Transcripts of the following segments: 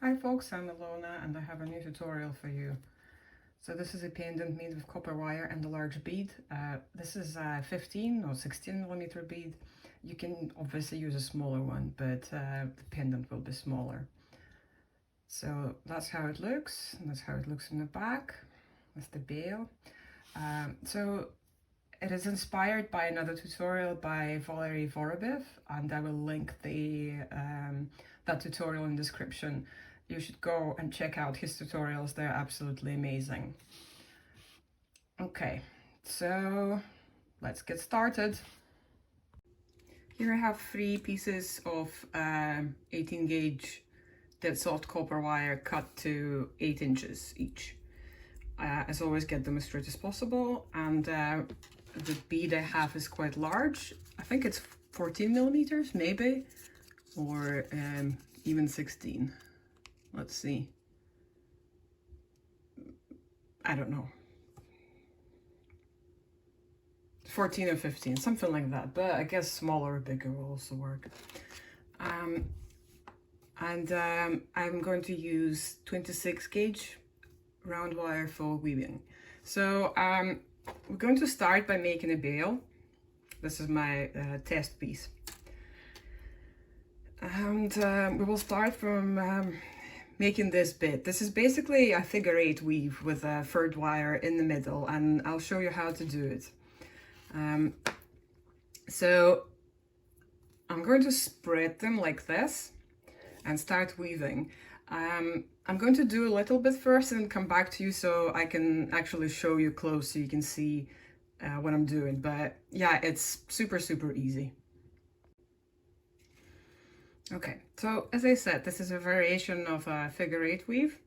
Hi folks, I'm Ilona and I have a new tutorial for you. So this is a pendant made with copper wire and a large bead. This is a 15 or 16 millimeter bead. You can obviously use a smaller one, but the pendant will be smaller. So that's how it looks, and that's how it looks in the back. That's the bail. So it is inspired by another tutorial by Valery Vorobyev, and I will link that tutorial in the description. You should go and check out his tutorials, they're absolutely amazing. Okay, so let's get started. Here I have 3 pieces of 18 gauge dead soft copper wire cut to 8 inches each. As always, get them as straight as possible, and the bead I have is quite large. I think it's 14 millimeters maybe, or even 16. Let's see. I don't know. 14 or 15, something like that, but I guess smaller or bigger will also work. I'm going to use 26 gauge round wire for weaving. So we're going to start by making a bail. This is my test piece. And we will start from making this bit. This is basically a figure 8 weave with a third wire in the middle, and I'll show you how to do it. So I'm going to spread them like this and start weaving. I'm going to do a little bit first and come back to you so I can actually show you close so you can see what I'm doing. But yeah, it's super easy. Okay, so as I said, this is a variation of a figure 8 weave,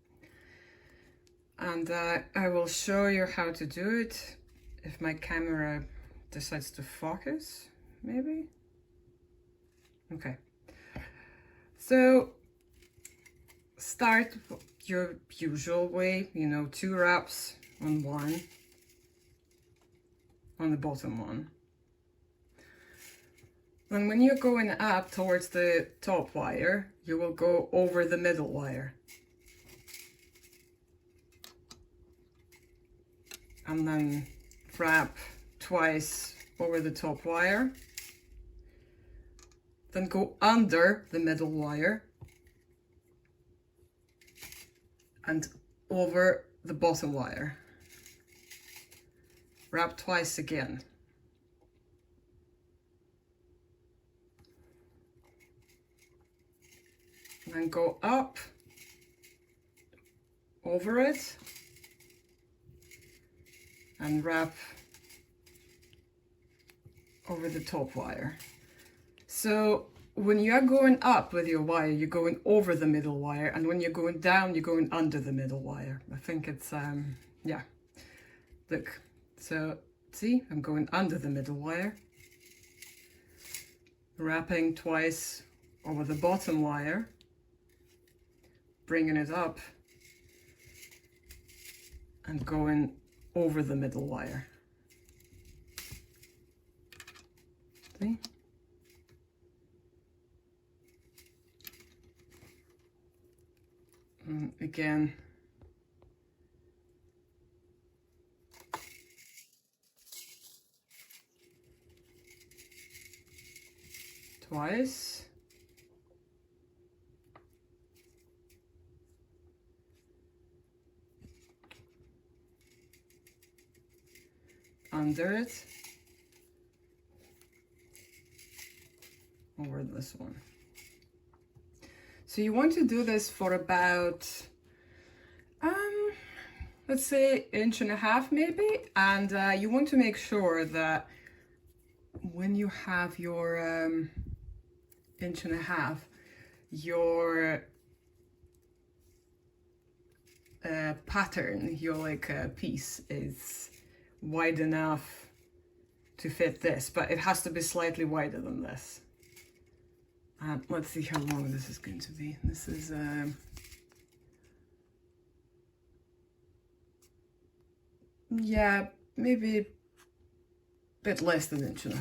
and I will show you how to do it if my camera decides to focus, maybe. Okay, so start your usual way, you know, 2 wraps on one, on the bottom one. And when you're going up towards the top wire, you will go over the middle wire. And then wrap twice over the top wire. Then go under the middle wire and over the bottom wire. Wrap twice again. And then go up over it and wrap over the top wire. So when you are going up with your wire, you're going over the middle wire, and when you're going down, you're going under the middle wire. I think it's, yeah. Look, so see, I'm going under the middle wire, wrapping twice over the bottom wire, bringing it up, and going over the middle wire. See? And again, twice. Under it, over this one. So you want to do this for about, let's say 1.5 inches maybe, and you want to make sure that when you have your 1.5 inches, your pattern, your piece is wide enough to fit this, but it has to be slightly wider than this. Let's see how long this is going to be. This is yeah, maybe a bit less than 1.5 inches.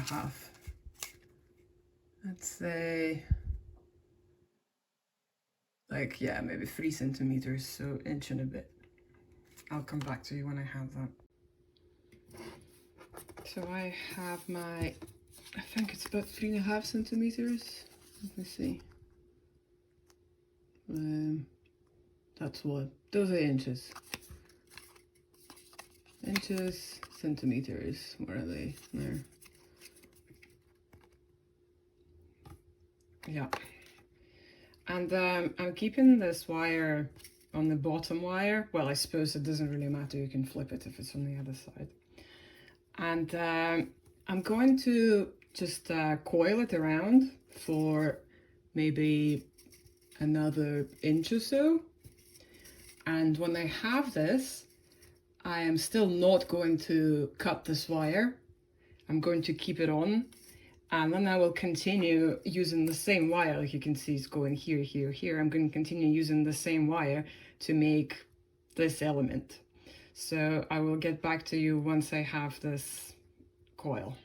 Let's say like, yeah, maybe 3 centimeters, so inch and a bit. I'll come back to you when I have that. So I have my, I think it's about 3.5 centimeters. Let me see. That's what, those are inches. Inches, centimeters, where are they? There. Yeah. And I'm keeping this wire on the bottom wire. Well, I suppose it doesn't really matter, you can flip it if it's on the other side. And I'm going to just coil it around for maybe another inch or so. And when I have this, I am still not going to cut this wire. I'm going to keep it on, and then I will continue using the same wire. Like you can see, it's going here, here, here. I'm going to continue using the same wire to make this element. So I will get back to you once I have this coil.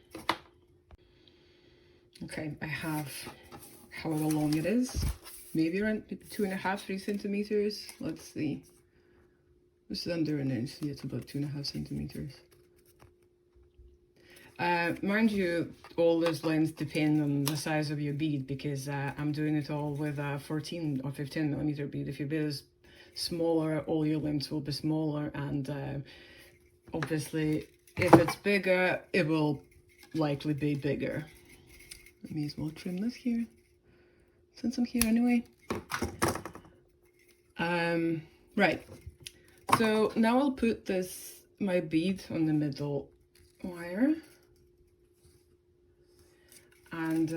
Okay, I have however long it is, maybe around 2.5, 3 centimeters. Let's see. This is under an inch, yeah, it's about 2.5 centimeters. Mind you, all those lengths depend on the size of your bead, because I'm doing it all with a 14 or 15 millimeter bead. If your bead is smaller, all your lengths will be smaller, and obviously if it's bigger, it will likely be bigger. I may as well trim this here, since I'm here anyway. Right, so now I'll put this, my bead, on the middle wire. And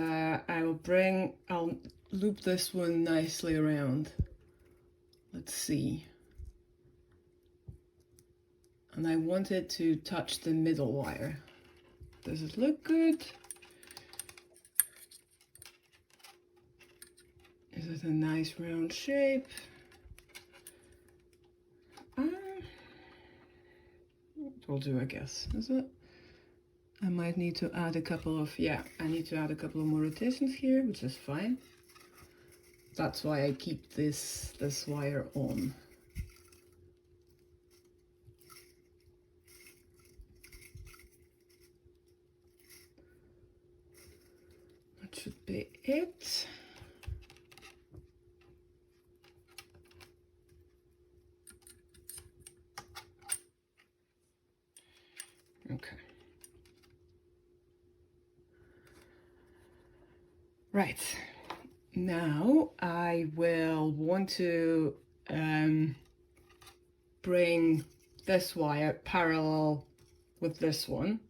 I'll loop this one nicely around. Let's see. And I want it to touch the middle wire. Does it look good? Is it a nice round shape? It will do, I guess, is it? I might need to add a couple of, yeah, I need to add a couple of more rotations here, which is fine. That's why I keep this wire on. That should be it. Okay. Right. Now I will want to bring this wire parallel with this one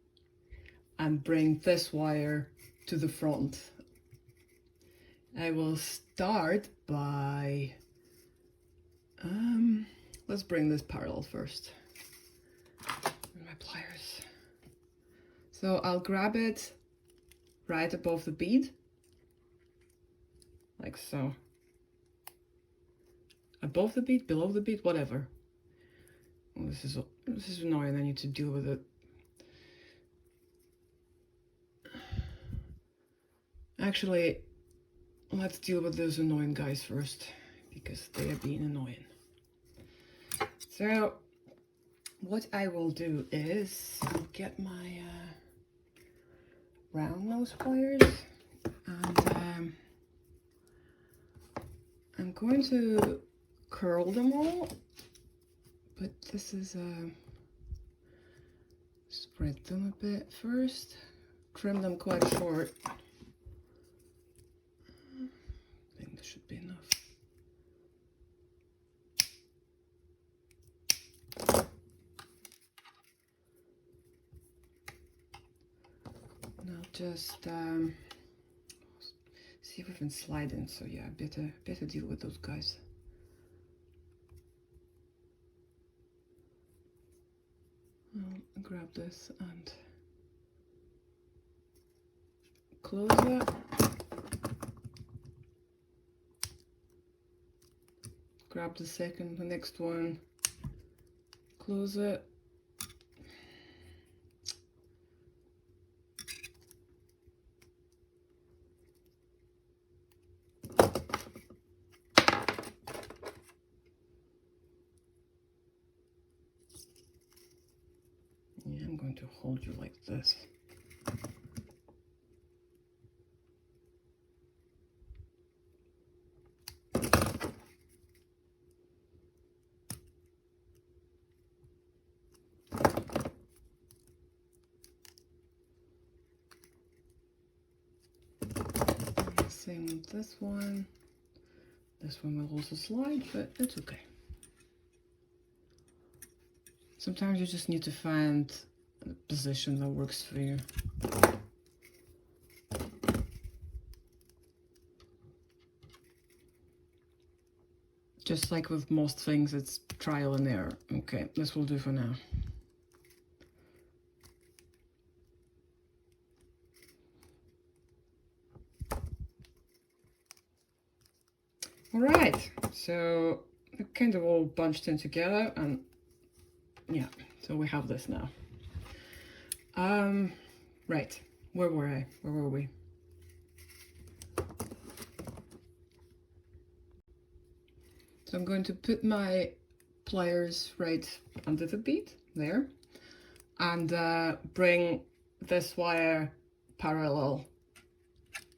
and bring this wire to the front. I will start by, let's bring this parallel first. My pliers. So I'll grab it right above the bead, like so. Above the bead, below the bead, whatever. Oh, this is annoying, I need to deal with it. Actually, let's deal with those annoying guys first, because they are being annoying. So, what I will do is I'll get my round nose pliers, and I'm going to curl them all, but this is spread them a bit first, trim them quite short. I think this should be enough. Now just see if we can slide in. So yeah, better deal with those guys. I'll grab this and close it. Grab the next one, close it. Yeah, I'm going to hold you like this. Same with this one. This one will also slide, but it's okay. Sometimes you just need to find a position that works for you. Just like with most things, it's trial and error. Okay, this will do for now. All right, so they're kind of all bunched in together, and yeah, so we have this now. Right, where were I? Where were we? So I'm going to put my pliers right under the bead, there, and bring this wire parallel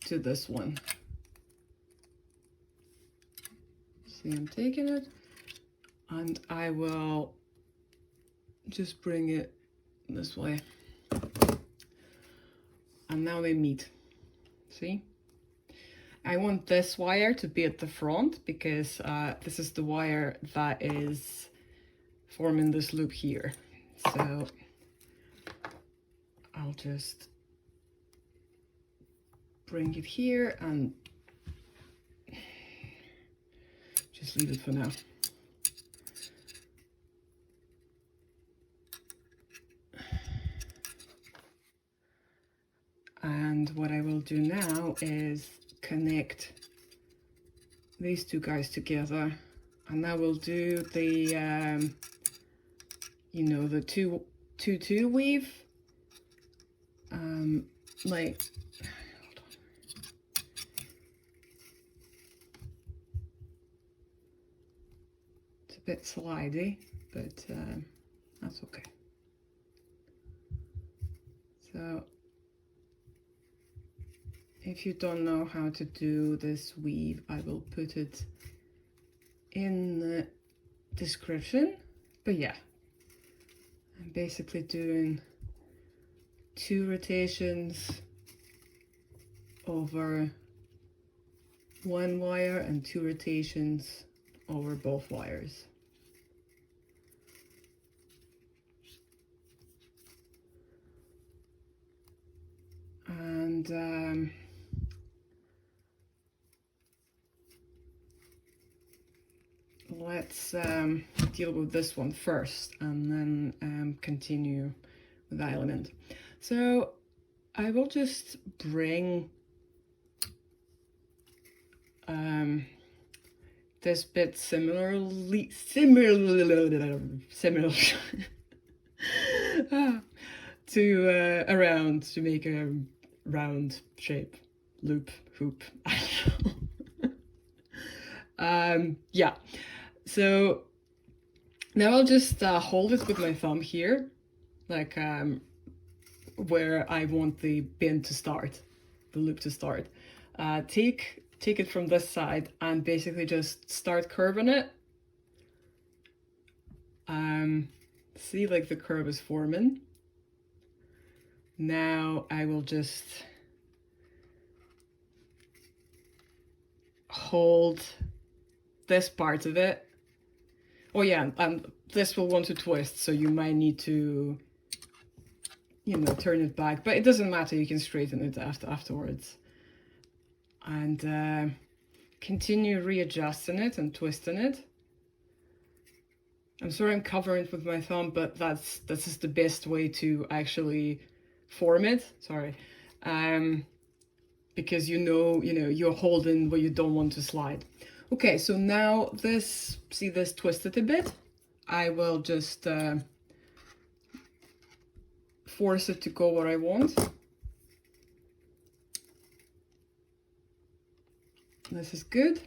to this one. See, I'm taking it, and I will just bring it this way. And now they meet. See? I want this wire to be at the front because this is the wire that is forming this loop here. So I'll just bring it here and just leave it for now. And what I will do now is connect these two guys together, and I will do the you know, the two weave, like, hold on. It's a bit slidey, but that's okay. So if you don't know how to do this weave, I will put it in the description. But yeah, I'm basically doing 2 rotations over one wire and 2 rotations over both wires. And let's deal with this one first, and then continue with the element. So I will just bring this bit similarly to around, to make a round shape, loop, hoop. Yeah, so now I'll just hold it with my thumb here, like where I want the bend to start, the loop to start. Take it from this side and basically just start curving it. See, like the curve is forming. Now I will just hold this part of it. Oh yeah, and this will want to twist, so you might need to, you know, turn it back, but it doesn't matter, you can straighten it afterwards. And continue readjusting it and twisting it. I'm sorry I'm covering it with my thumb, but that's just the best way to actually form it. Sorry. Because you know you're holding where you don't want to slide. Okay, so now this, see this twisted a bit? I will just force it to go where I want. This is good.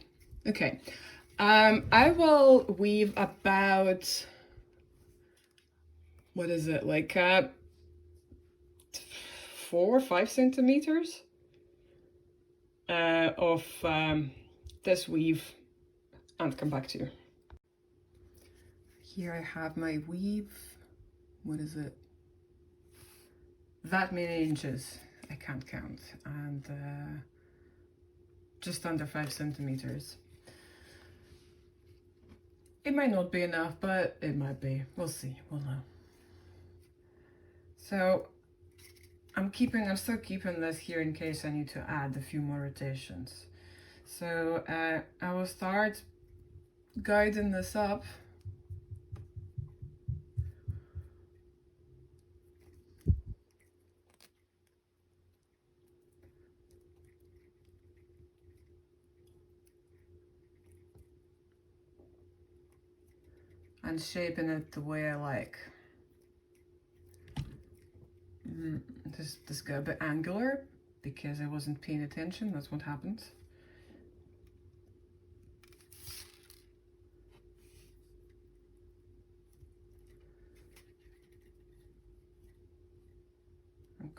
Okay, I will weave about, what is it, like 4 or 5 centimeters of this weave, and come back to you. Here I have my weave. What is it? That many inches, I can't count, and just under 5 centimeters. It might not be enough, but it might be. We'll see, we'll know. So I'm still keeping this here in case I need to add a few more rotations. So I will start guiding this up. And shaping it the way I like. This got a bit angular because I wasn't paying attention. That's what happens. Okay.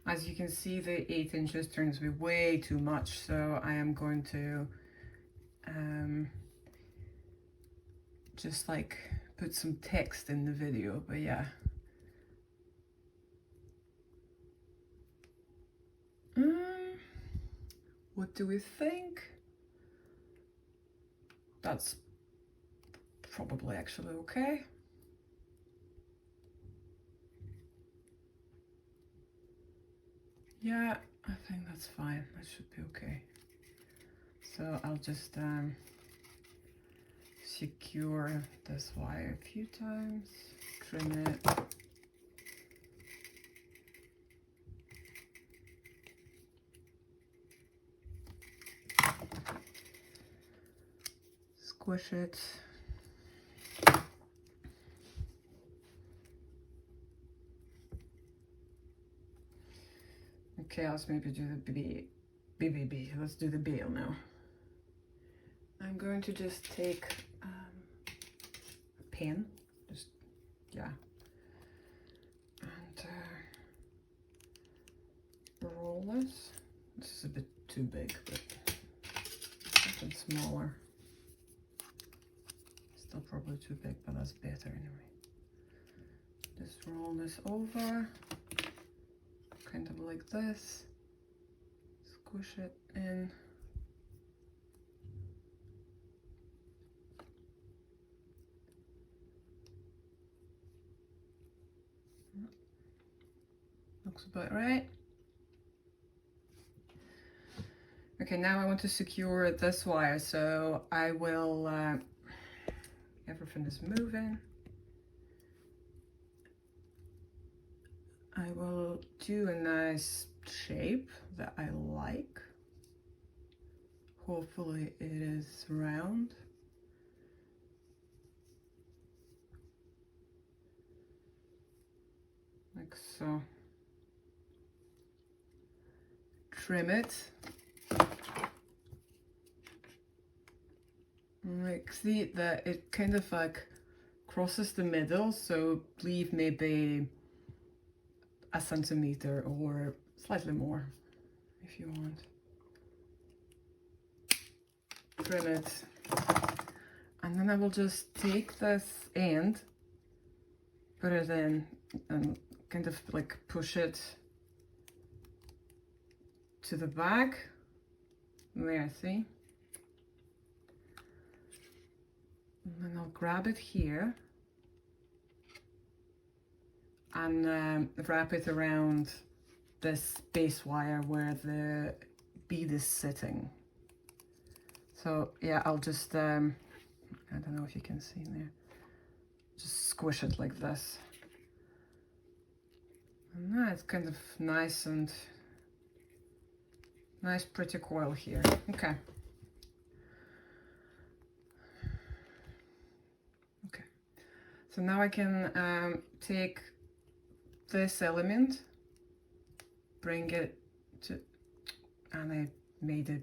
As you can see, the 8 inches turns me way too much, so I am going to just like put some text in the video, but yeah. What do we think? That's probably actually okay. Yeah, I think that's fine. That should be okay. So I'll just secure this wire a few times, trim it. Squish it. Okay, let's maybe do the BBB. Let's do the bail now. I'm going to just take a pin, yeah, and roll this. This is a bit too big, but something smaller. Still probably too big, but that's better anyway. Just roll this over, kind of like this. Squish it in. Looks about right. Okay, now I want to secure this wire, so I will, everything is moving. I will do a nice shape that I like. Hopefully it is round. Like so. Trim it. Like, see that it kind of like crosses the middle, so leave maybe a centimeter or slightly more if you want. Trim it. And then I will just take this end, put it in, and kind of like push it to the back. There, see? And then I'll grab it here and wrap it around this base wire where the bead is sitting. So yeah, I'll just, I don't know if you can see there, just squish it like this. And now it's kind of nice and nice pretty coil here. Okay. Okay. So now I can take this element, bring it to, and I made a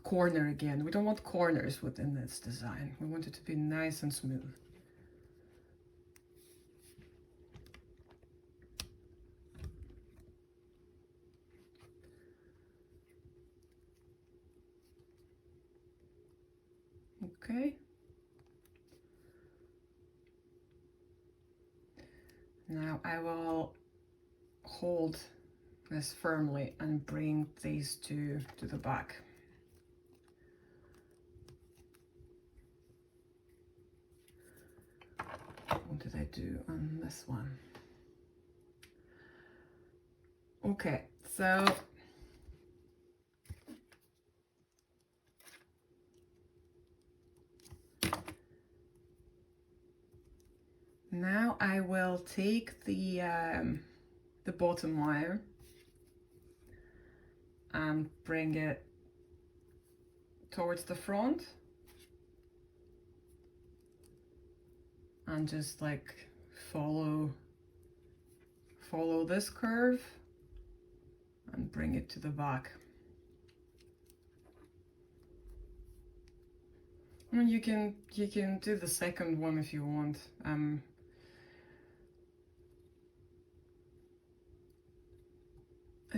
corner again. We don't want corners within this design. We want it to be nice and smooth. Okay. Now I will hold this firmly and bring these two to the back. What did I do on this one? Okay, so now I will take the bottom wire and bring it towards the front and just like follow this curve and bring it to the back. I mean, you can do the second one if you want. I'm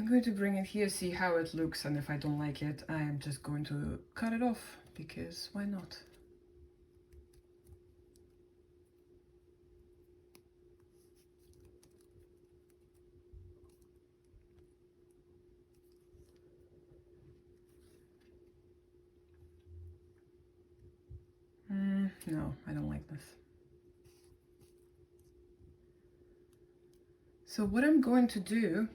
going to bring it here, see how it looks, and if I don't like it, I am just going to cut it off, because why not? No, I don't like this. So what I'm going to do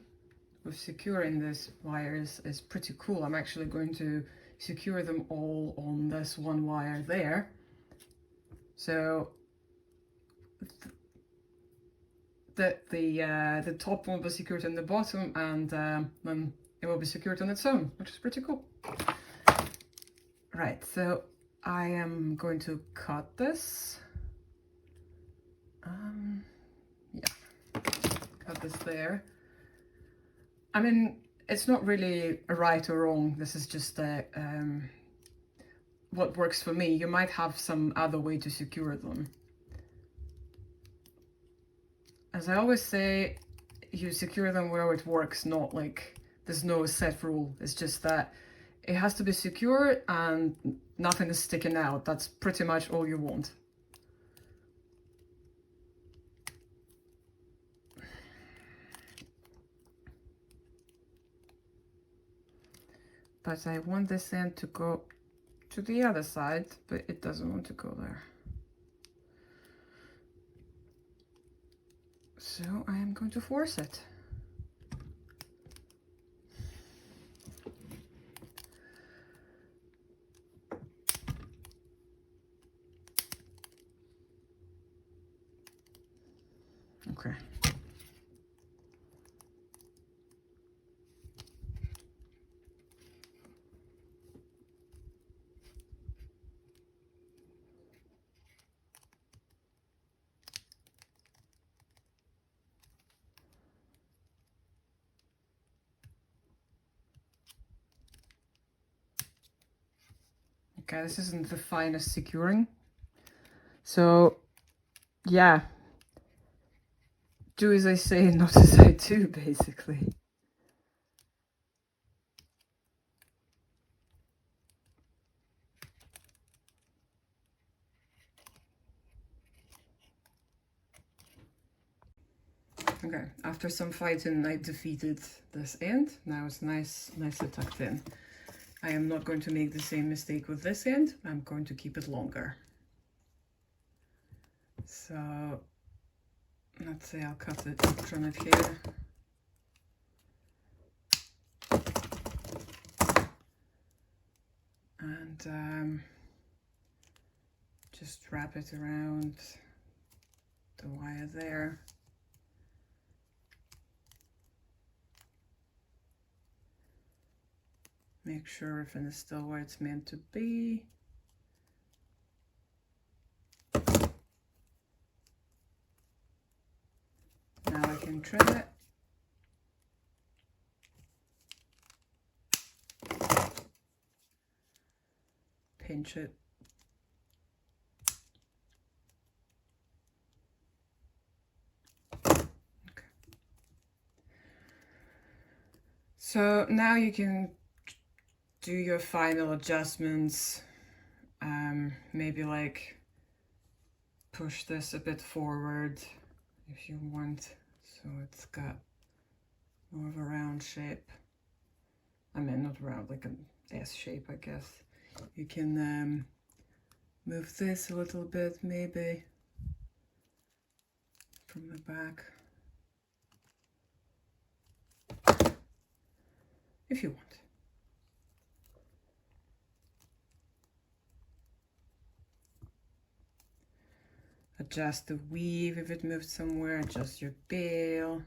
with securing these wires is pretty cool. I'm actually going to secure them all on this one wire there. So the top will be secured on the bottom, and then it will be secured on its own, which is pretty cool. Right, so I am going to cut this. Yeah, cut this there. I mean, it's not really a right or wrong. This is just what works for me. You might have some other way to secure them. As I always say, you secure them where it works, not like there's no set rule. It's just that it has to be secure and nothing is sticking out. That's pretty much all you want. But I want this end to go to the other side, but it doesn't want to go there. So I am going to force it. Okay. Okay, this isn't the finest securing. So, yeah. Do as I say, not as I do, basically. Okay, after some fighting, I defeated this end. Now it's nicely tucked in. I am not going to make the same mistake with this end. I'm going to keep it longer. So let's say I'll cut it from it here. And just wrap it around the wire there. Make sure everything is still where it's meant to be. Now I can trim it. Pinch it. Okay. So now you can do your final adjustments. maybe like push this a bit forward if you want, so it's got more of a round shape. I mean, not round, like an S shape, I guess. You can move this a little bit, maybe, from the back, if you want. Adjust the weave if it moves somewhere, adjust your bail.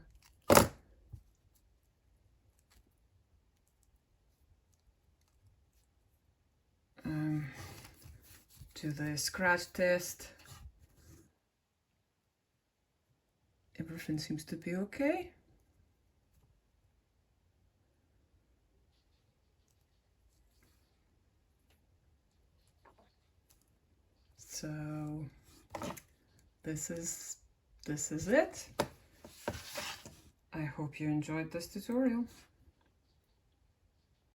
Do the scratch test. Everything seems to be okay. So this is it. I hope you enjoyed this tutorial.